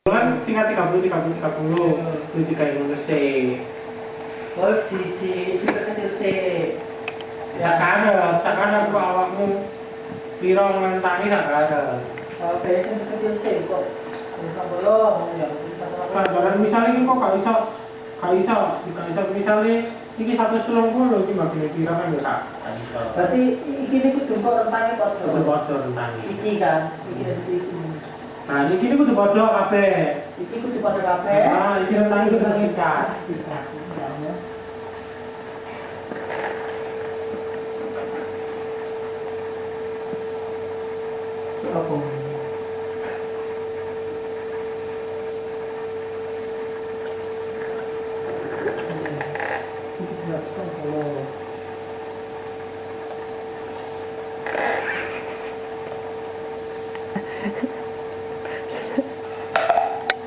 Kan tinggal 30 itu kayak ngono sih. Oh, di kecil sih. Ya kan aku awakmu piro ngentangi tak ada. Oh, biasanya kecil sih kok. Bisa bolong ya. Kalau misalnya ini kok gak iso misalnya iki 130 iki makin piro kan ya tak iso. Berarti iki kudu kok rentangnya padha. Kudu padha rentangnya. Iki kan, iki dari iki. Nah, iki kudu padha kabeh. Iki kudu padha kabeh. Nah, iki rentangnya kudu sikat. Apa?